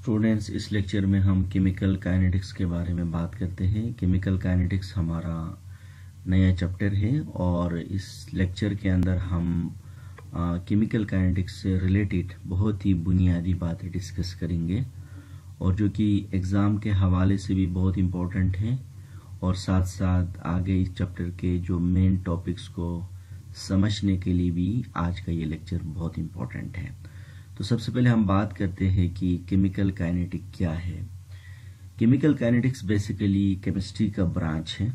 Students, इस lecture में हम केमिकल काइनेटिक्स के बारे में बात करते हैं। केमिकल काइनेटिक्स हमारा नया चैप्टर है और इस लेक्चर के अंदर हम केमिकल काइनेटिक्स से रिलेटेड बहुत ही बुनियादी बातें डिस्कस करेंगे और जो कि एग्ज़ाम के हवाले से भी बहुत इम्पोर्टेंट है और साथ साथ आगे इस चैप्टर के जो मेन टॉपिक्स को समझने के लिए भी आज का ये लेक्चर बहुत इम्पोर्टेंट है। तो सबसे पहले हम बात करते हैं कि केमिकल काइनेटिक क्या है। केमिकल काइनेटिक्स बेसिकली केमिस्ट्री का ब्रांच है,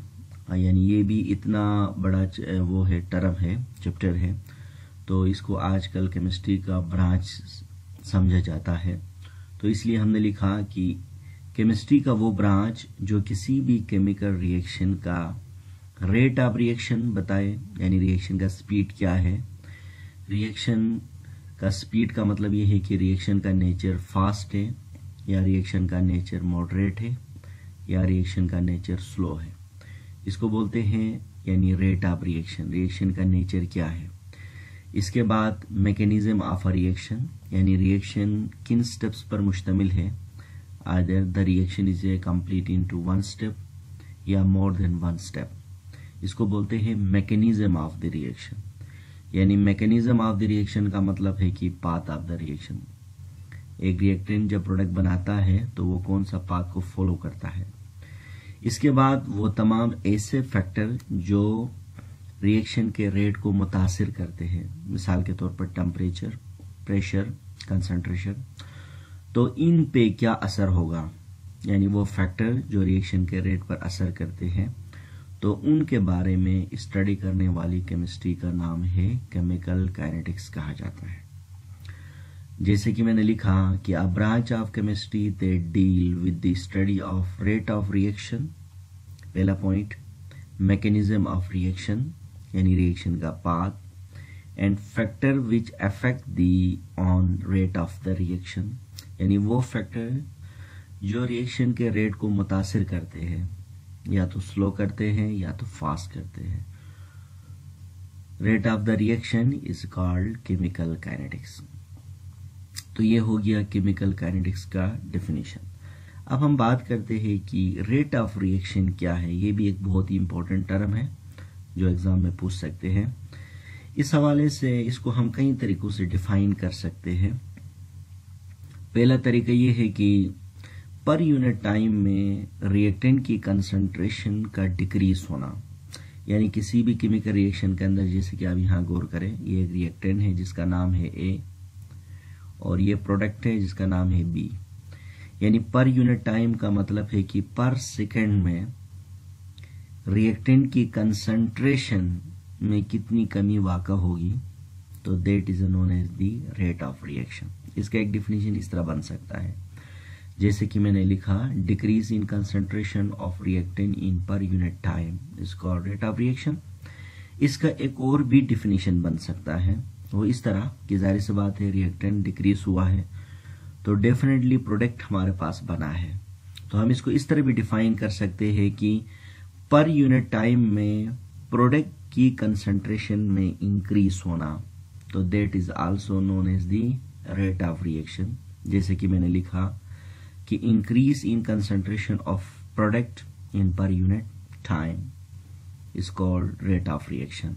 यानी ये भी इतना बड़ा वो है टर्म है, चैप्टर है, तो इसको आजकल केमिस्ट्री का ब्रांच समझा जाता है। तो इसलिए हमने लिखा कि केमिस्ट्री का वो ब्रांच जो किसी भी केमिकल रिएक्शन का रेट ऑफ रिएक्शन बताए, यानी रिएक्शन का स्पीड क्या है। रिएक्शन का स्पीड का मतलब ये है कि रिएक्शन का नेचर फास्ट है या रिएक्शन का नेचर मॉडरेट है या रिएक्शन का नेचर स्लो है, इसको बोलते हैं यानी रेट ऑफ रिएक्शन। रिएक्शन का नेचर क्या है। इसके बाद मैकेनिज्म ऑफ अ रिएक्शन, यानी रिएक्शन किन स्टेप्स पर मुश्तमिल है। Either the reaction is a complete into one step या मोर देन वन स्टेप, इसको बोलते हैं मैकेनिज्म ऑफ द रिएक्शन। यानी मैकेनिज्म ऑफ द रिएक्शन का मतलब है कि पाथ ऑफ द रिएक्शन। एक रिएक्टेंट जब प्रोडक्ट बनाता है तो वो कौन सा पाथ को फॉलो करता है। इसके बाद वो तमाम ऐसे फैक्टर जो रिएक्शन के रेट को मुतासिर करते हैं, मिसाल के तौर पर टेम्परेचर, प्रेशर, कंसंट्रेशन, तो इन पे क्या असर होगा, यानी वो फैक्टर जो रिएक्शन के रेट पर असर करते हैं, तो उनके बारे में स्टडी करने वाली केमिस्ट्री का नाम है केमिकल काइनेटिक्स कहा जाता है। जैसे कि मैंने लिखा कि a branch of chemistry they deal with the study of rate of reaction. पहला पॉइंट, मैकेनिज्म ऑफ रिएक्शन, यानी रिएक्शन का path, and factor which affect the on rate of the reaction, यानी वो फैक्टर जो रिएक्शन के rate को मुतासिर करते हैं, या तो स्लो करते हैं या तो फास्ट करते हैं। Rate of the reaction is called chemical kinetics. तो ये हो गया केमिकल काइनेटिक्स का डेफिनेशन। अब हम बात करते हैं कि रेट ऑफ रिएक्शन क्या है। ये भी एक बहुत ही इंपॉर्टेंट टर्म है जो एग्जाम में पूछ सकते हैं। इस हवाले से इसको हम कई तरीकों से डिफाइन कर सकते हैं। पहला तरीका ये है कि पर यूनिट टाइम में रिएक्टेंट की कंसंट्रेशन का डिक्रीज होना, यानी किसी भी केमिकल रिएक्शन के अंदर, जैसे कि आप यहाँ गौर करें, ये एक रिएक्टेंट है जिसका नाम है ए और ये प्रोडक्ट है जिसका नाम है बी। यानी पर यूनिट टाइम का मतलब है कि पर सेकेंड में रिएक्टेंट की कंसंट्रेशन में कितनी कमी वाक़ा होगी, तो that is known as the rate of reaction. इसका एक डिफिनेशन इस तरह बन सकता है, जैसे कि मैंने लिखा, decrease in concentration of reactant in per unit time is called rate of reaction. इसका एक और भी डिफिनेशन बन सकता है, वो इस तरह कि जाहिर सी बात है रिएक्टेंट डिक्रीज हुआ है तो डेफिनेटली प्रोडक्ट हमारे पास बना है। तो हम इसको इस तरह भी डिफाइन कर सकते हैं कि पर यूनिट टाइम में प्रोडक्ट की कंसंट्रेशन में इंक्रीज होना, तो that is also known as the rate of reaction. जैसे कि मैंने लिखा कि increase in concentration of product in per unit time is called rate of reaction.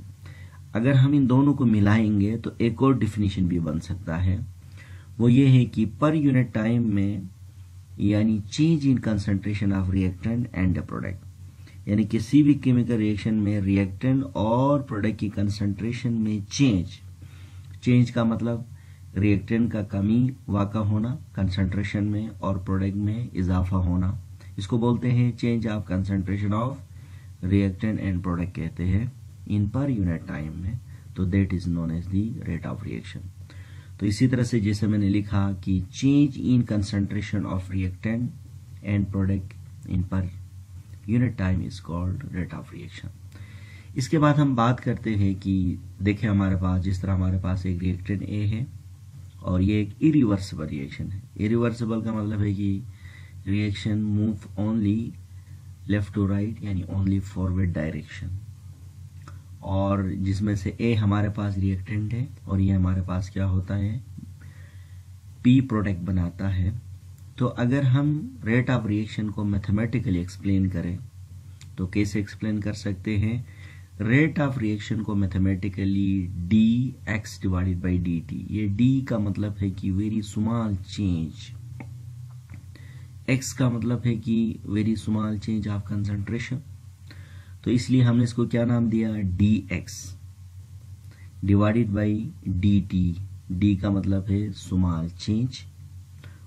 अगर हम इन दोनों को मिलाएंगे तो एक और डिफिनेशन भी बन सकता है, वो ये है कि पर यूनिट टाइम में, यानी change in concentration of reactant and the product, यानी किसी भी केमिकल रिएक्शन में रिएक्टेंट और प्रोडक्ट की कंसंट्रेशन में चेंज का मतलब रिएक्टेंट का कमी वाक़ा होना कंसंट्रेशन में और प्रोडक्ट में इजाफा होना, इसको बोलते हैं change of concentration of reactant and product कहते हैं इन पर यूनिट टाइम में, तो that is known as the rate of reaction. तो इसी तरह से जैसे मैंने लिखा कि change in concentration of reactant and product in per unit time is called rate of reaction. इसके बाद हम बात करते हैं कि देखें हमारे पास, जिस तरह हमारे पास एक रिएक्टेंट ए है और ये एक इरिवर्सिबल रिएक्शन है। इरिवर्सिबल का मतलब है कि reaction move only left to right, यानी ओनली फॉरवर्ड डायरेक्शन, और जिसमें से ए हमारे पास रिएक्टेंट है और ये हमारे पास क्या होता है, पी प्रोडक्ट बनाता है। तो अगर हम रेट ऑफ रिएक्शन को मैथमेटिकली एक्सप्लेन करें तो कैसे एक्सप्लेन कर सकते हैं? रेट ऑफ रिएक्शन को mathematically dx divided by dt, ये d का मतलब है कि वेरी स्मॉल चेंज, x का मतलब है कि very small change of concentration, तो इसलिए हमने इसको क्या नाम दिया? dx divided by dt। d का मतलब है स्मॉल चेंज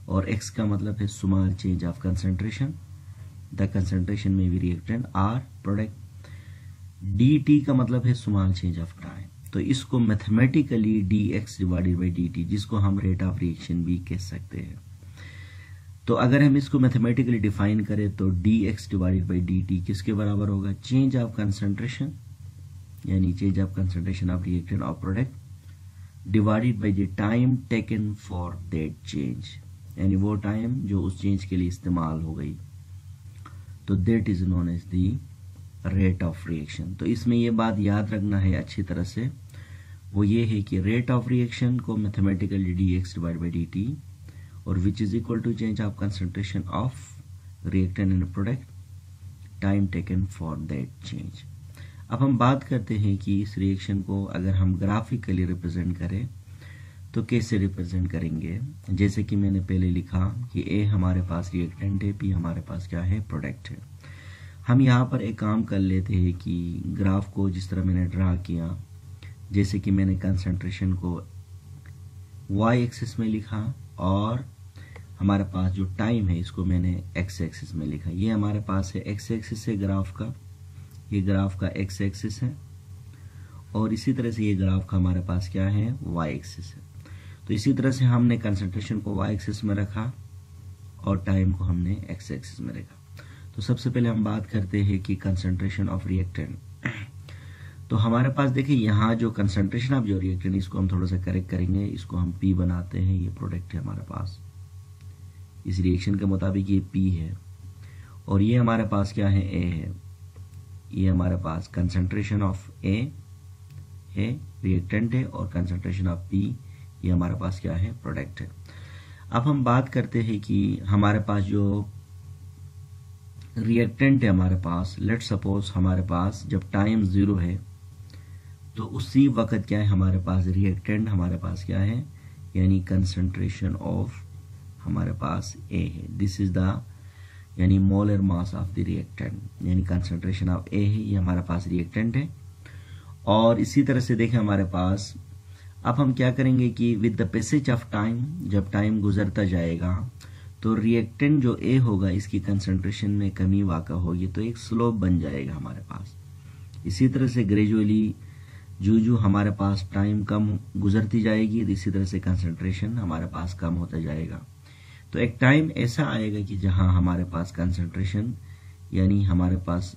और x का मतलब है small change of concentration, the concentration में भी रिएक्टेंट आर प्रोडक्ट। dt का मतलब है स्मॉल चेंज ऑफ टाइम, तो इसको mathematically dx divided by dt, जिसको हम रेट ऑफ रिएक्शन भी कह सकते हैं। तो अगर हम इसको मैथमेटिकली डिफाइन करें तो dx डिवाइडेड बाई dt किसके बराबर होगा? चेंज ऑफ कंसंट्रेशन, यानी change of concentration of reactant और product divided by the time taken for that change, यानी वो टाइम जो उस चेंज के लिए इस्तेमाल हो गई, तो that is known as the rate of reaction. तो इसमें ये बात याद रखना है अच्छी तरह से, वो ये है कि रेट ऑफ रिएक्शन को mathematically dx divide by dt और which is equal to change of concentration of reactant and product time taken for that change. अब हम बात करते हैं कि इस रिएक्शन को अगर हम ग्राफिकली रिप्रेजेंट करें तो कैसे रिप्रेजेंट करेंगे। जैसे कि मैंने पहले लिखा कि A हमारे पास रिएक्टेंट है, B हमारे पास क्या है? प्रोडक्ट है। हम यहाँ पर एक काम कर लेते हैं कि ग्राफ को जिस तरह मैंने ड्रा किया, जैसे कि मैंने कंसंट्रेशन को y एक्सिस में लिखा और हमारे पास जो टाइम है इसको मैंने x एक्सिस में लिखा। ये हमारे पास है x एक्सिस है ग्राफ का, ये ग्राफ का x एक्सिस है और इसी तरह से ये ग्राफ का हमारे पास क्या है? y एक्सिस है। तो इसी तरह से हमने कंसंट्रेशन को y एक्सिस में रखा और टाइम को हमने x एक्सिस में रखा। तो सबसे पहले हम बात करते हैं कि कंसंट्रेशन ऑफ रिएक्टेंट। तो हमारे पास देखिए यहाँ जो कंसंट्रेशन ऑफ जो रिएक्टेंट, इसको हम थोड़ा सा करेक्ट करेंगे, इसको हम P बनाते हैं, ये प्रोडक्ट है हमारे पास, इस रिएक्शन के मुताबिक ये P है और ये हमारे पास क्या है? A है। ये हमारे पास कंसंट्रेशन ऑफ A है, रिएक्टेंट है, और कंसंट्रेशन ऑफ P ये हमारे पास क्या है? प्रोडक्ट है। अब हम बात करते हैं कि हमारे पास जो रिएक्टेंट है हमारे पास, लेट सपोज हमारे पास जब टाइम 0 है तो उसी वक्त क्या है? हमारे पास रिएक्टेंट हमारे पास क्या है? यानी कंसंट्रेशन ऑफ हमारे पास A है। दिस इज द यानी molar mass of the reactant, यानी कंसंट्रेशन ऑफ A है, ये हमारे पास रिएक्टेंट है। और इसी तरह से देखें हमारे पास, अब हम क्या करेंगे कि with the passage of time, जब टाइम गुजरता जाएगा तो रिएक्टेंट जो A होगा इसकी कंसंट्रेशन में कमी वाक़ा होगी, तो एक स्लोप बन जाएगा हमारे पास। इसी तरह से ग्रेजुअली जो हमारे पास टाइम कम गुजरती जाएगी, इसी तरह से कंसंट्रेशन हमारे पास कम होता जाएगा। तो एक टाइम ऐसा आएगा कि जहां हमारे पास कंसंट्रेशन यानी हमारे पास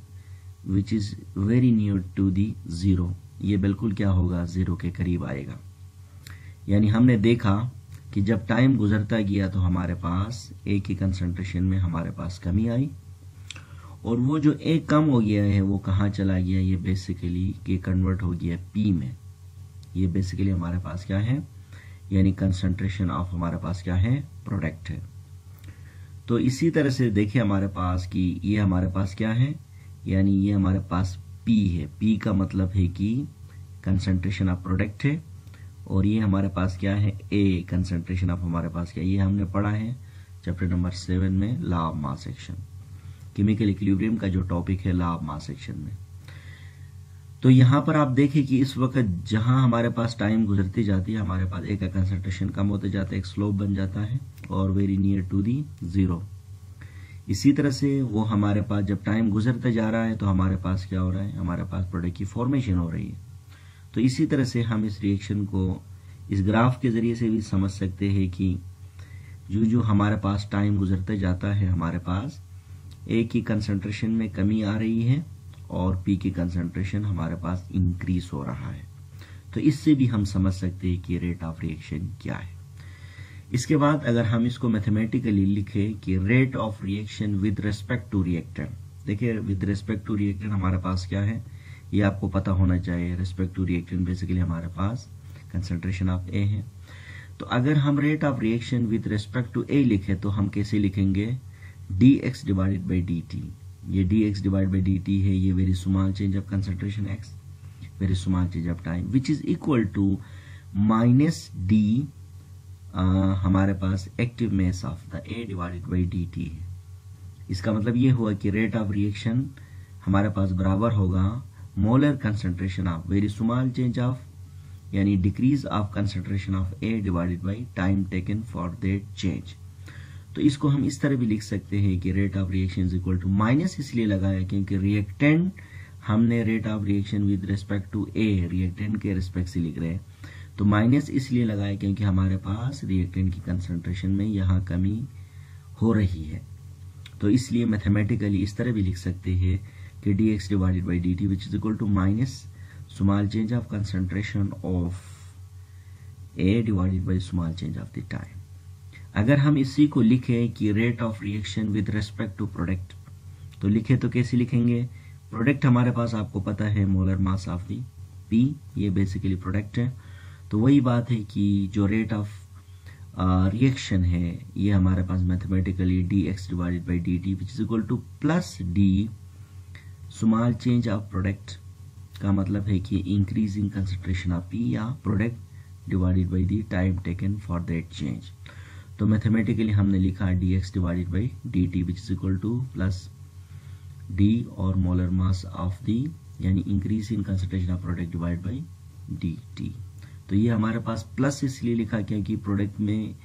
which is very near to the 0, ये बिल्कुल क्या होगा? 0 के करीब आएगा। यानी हमने देखा कि जब टाइम गुजरता गया तो हमारे पास A की कंसंट्रेशन में हमारे पास कमी आई और वो जो A कम हो गया है वो कहाँ चला गया? ये बेसिकली के कन्वर्ट हो गया P में। ये बेसिकली हमारे पास क्या है? यानी कंसंट्रेशन ऑफ हमारे पास क्या है? प्रोडक्ट है। तो इसी तरह से देखिए हमारे पास कि ये हमारे पास क्या है? यानी ये हमारे पास P है। P का मतलब है कि कंसंट्रेशन ऑफ प्रोडक्ट है और ये हमारे पास क्या है? A कंसंट्रेशन ऑफ हमारे पास क्या? ये हमने पढ़ा है चैप्टर नंबर 7 में, law of mass action, chemical equilibrium का जो टॉपिक है लॉ ऑफ मास एक्शन में। तो यहाँ पर आप देखें कि इस वक्त जहां हमारे पास टाइम गुजरती जाती है हमारे पास A का कंसंट्रेशन कम होते जाता है, एक स्लोप बन जाता है और वेरी नियर टू दी 0। इसी तरह से वो हमारे पास जब टाइम गुजरता जा रहा है तो हमारे पास क्या हो रहा है? हमारे पास प्रोडक्ट की फॉर्मेशन हो रही है। तो इसी तरह से हम इस रिएक्शन को इस ग्राफ के जरिए से भी समझ सकते हैं कि जो हमारे पास टाइम गुजरता जाता है हमारे पास A की कंसंट्रेशन में कमी आ रही है और P की कंसंट्रेशन हमारे पास इंक्रीज हो रहा है। तो इससे भी हम समझ सकते हैं कि रेट ऑफ रिएक्शन क्या है। इसके बाद अगर हम इसको मैथमेटिकली लिखें कि rate of reaction with respect to reactant, देखिए विद रेस्पेक्ट टू रिएक्टेंट हमारे पास क्या है? ये आपको पता होना चाहिए। रेस्पेक्ट टू रिएक्टेंट बेसिकली हमारे पास कंसंट्रेशन ऑफ A है। तो अगर हम rate of reaction with respect to A लिखे तो हम कैसे लिखेंगे, dx डिवाइडेड बाई dt। ये dx डिवाइड बाई dt है, ये very small change of concentration x, very small change of time, which is equal to minus d हमारे पास active mass of the a divided by dt है। इसका मतलब ये हुआ कि रेट ऑफ रिएक्शन हमारे पास बराबर होगा molar concentration of very small change of, यानी decrease of concentration of A divided by time taken for that change. तो इसको हम इस तरह भी लिख सकते हैं कि rate of reaction is equal to, minus इसलिए लगाया क्योंकि रिएक्टेंट हमने rate of reaction with respect to A reactant के रिस्पेक्ट से लिख रहे हैं, तो माइनस इसलिए लगाया क्योंकि हमारे पास रिएक्टेंट की कंसंट्रेशन में यहाँ कमी हो रही है। तो इसलिए मैथमेटिकली इस तरह भी लिख सकते हैं कि dx divided by dt which is equal to minus small change of concentration of a divided by small change of the time. अगर हम इसी को लिखें कि rate of reaction with respect to product, तो लिखे तो कैसे लिखेंगे, प्रोडक्ट हमारे पास आपको पता है molar mass of the P, ये बेसिकली प्रोडक्ट है। तो वही बात है कि जो रेट ऑफ रिएक्शन है ये हमारे पास mathematically dx divided by dt which is equal to plus d small change of product, का मतलब है कि इंक्रीजिंग कंसंट्रेशन ऑफ P या product divided by the time taken for that change. तो मैथमेटिकली हमने लिखा dx divided by dt which is equal to plus d और molar mass of the, यानी increase in concentration of product divide by dt। तो ये हमारे पास plus इसलिए लिखा क्योंकि प्रोडक्ट में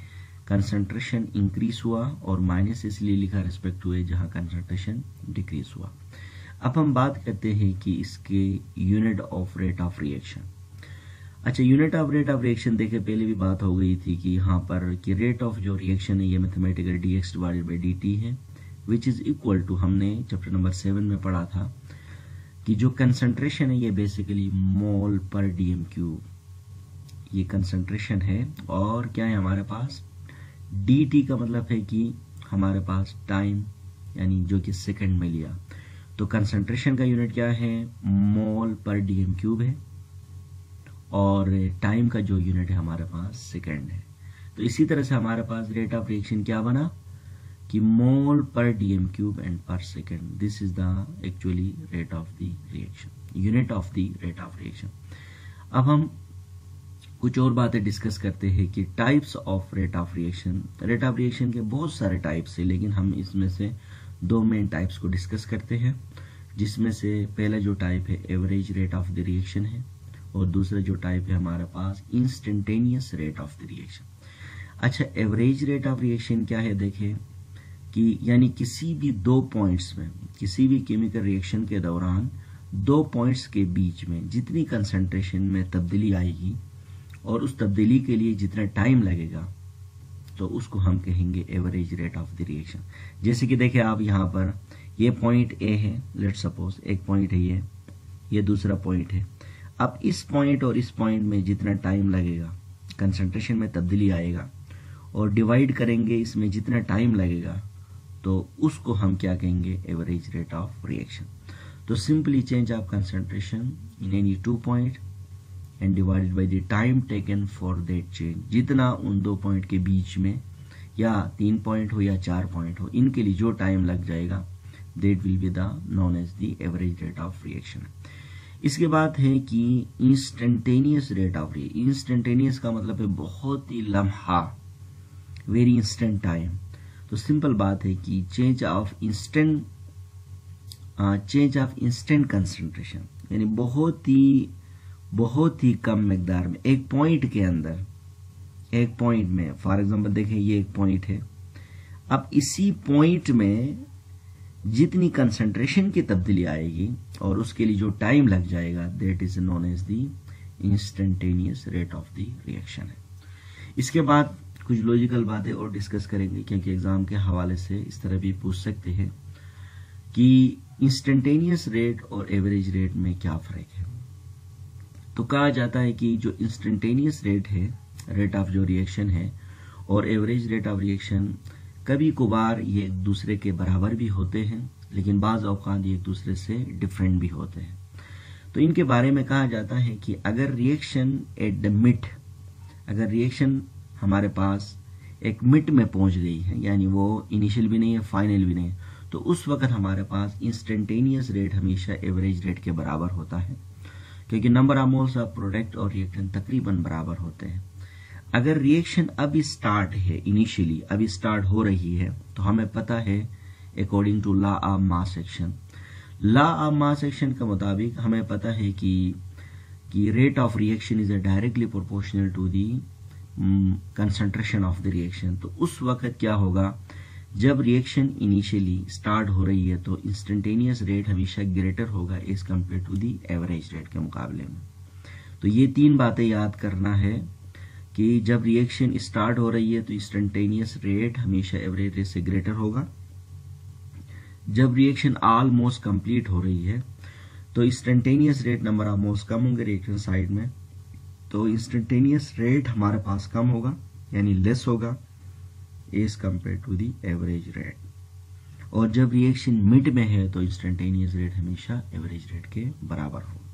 कंसंट्रेशन इंक्रीज हुआ, और माइनस इसलिए लिखा रिस्पेक्ट टू ए जहां कंसंट्रेशन डिक्रीज हुआ। अब हम बात करते हैं कि इसके unit of rate of reaction. अच्छा, unit of rate of reaction देखे पहले भी बात हो गई थी कि यहाँ पर कि रेट ऑफ जो रिएक्शन है ये mathematical dx divided by dt है विच इज इक्वल टू, हमने चैप्टर नंबर 7 में पढ़ा था कि जो कंसंट्रेशन है ये बेसिकली मोल पर dm क्यूब, ये कंसंट्रेशन है, और क्या है हमारे पास dt का मतलब है कि हमारे पास टाइम, यानी जो कि सेकंड में लिया। तो कंसंट्रेशन का यूनिट क्या है, मोल पर dm क्यूब है, और टाइम का जो यूनिट है हमारे पास सेकंड है। तो इसी तरह से हमारे पास रेट ऑफ रिएक्शन क्या बना कि मोल पर dm क्यूब एंड पर second, this is the actually rate of the reaction, unit of the rate of reaction. अब हम कुछ और बातें डिस्कस करते हैं कि types of rate of reaction. Rate of reaction के बहुत सारे टाइप्स है, लेकिन हम इसमें से दो मेन टाइप्स को डिस्कस करते हैं, जिसमें से पहला जो टाइप है average rate of the reaction है, और दूसरा जो टाइप है हमारे पास instantaneous rate of the reaction. अच्छा, एवरेज रेट ऑफ रिएक्शन क्या है, देखें कि यानी किसी भी दो पॉइंट्स में, किसी भी केमिकल रिएक्शन के दौरान दो पॉइंट्स के बीच में जितनी कंसंट्रेशन में तब्दीली आएगी और उस तब्दीली के लिए जितना टाइम लगेगा, तो उसको हम कहेंगे average rate of the reaction. जैसे कि देखें आप यहाँ पर, ये पॉइंट ए है, लेट सपोज एक पॉइंट है ये दूसरा पॉइंट है। अब इस पॉइंट और इस पॉइंट में जितना टाइम लगेगा, कंसंट्रेशन में तब्दीली आएगा, और डिवाइड करेंगे इसमें जितना टाइम लगेगा, तो उसको हम क्या कहेंगे, एवरेज रेट ऑफ रिएक्शन। तो simply change of concentration in any two point and divided by the time taken for that change, जितना उन दो पॉइंट के बीच में, या 3 पॉइंट हो या 4 पॉइंट हो, इनके लिए जो टाइम लग जाएगा, that will be the known as the average rate of reaction. इसके बाद है कि instantaneous rate of reaction. Instantaneous का मतलब है बहुत ही लम्हा, वेरी इंस्टेंट टाइम। तो सिंपल बात है कि चेंज ऑफ इंस्टेंट कंसंट्रेशन, यानी बहुत ही कम मिकदार में, एक पॉइंट के अंदर, एक पॉइंट में, फॉर एग्जांपल देखें ये एक पॉइंट है, अब इसी पॉइंट में जितनी कंसंट्रेशन की तब्दीली आएगी और उसके लिए जो टाइम लग जाएगा, that is known as the instantaneous rate of the reaction है। इसके बाद कुछ लॉजिकल बातें और डिस्कस करेंगे, क्योंकि एग्जाम के हवाले से इस तरह भी पूछ सकते हैं कि इंस्टेंटेनियस रेट और एवरेज रेट में क्या फर्क है। तो कहा जाता है कि जो इंस्टेंटेनियस रेट है, रेट ऑफ जो रिएक्शन है, और एवरेज रेट ऑफ रिएक्शन, कभी कभार ये एक दूसरे के बराबर भी होते हैं, लेकिन बाज औकात ये एक दूसरे से डिफरेंट भी होते हैं। तो इनके बारे में कहा जाता है कि अगर रिएक्शन एट द मिड, अगर रिएक्शन हमारे पास एक मिड में पहुंच गई है, यानी वो इनिशियल भी नहीं है फाइनल भी नहीं है, तो उस वक्त हमारे पास इंस्टेंटेनियस रेट हमेशा एवरेज रेट के बराबर होता है, क्योंकि number of moles of product और रिएक्टेंट तकरीबन बराबर होते हैं। अगर रिएक्शन अभी स्टार्ट है, इनिशियली अभी स्टार्ट हो रही है, तो हमें पता है according to law of mass action, law of mass action के मुताबिक हमें पता है कि rate of reaction is directly proportional to the concentration of the reaction. तो उस वक्त क्या होगा, जब रिएक्शन इनिशियली स्टार्ट हो रही है तो इंस्टेंटेनियस रेट हमेशा ग्रेटर होगा as compare to the average rate के मुकाबले में। तो ये 3 बातें याद करना है कि जब रिएक्शन स्टार्ट हो रही है तो इंस्टेंटेनियस रेट हमेशा एवरेज रेट से ग्रेटर होगा, जब रिएक्शन ऑलमोस्ट कंप्लीट हो रही है तो instantaneous rate number of moles कम होंगे रिएक्शन साइड में, तो इंस्टेंटेनियस रेट हमारे पास कम होगा यानी लेस होगा as compare to the average rate. और जब रिएक्शन मिड में है तो इंस्टेंटेनियस रेट हमेशा एवरेज रेट के बराबर होगा।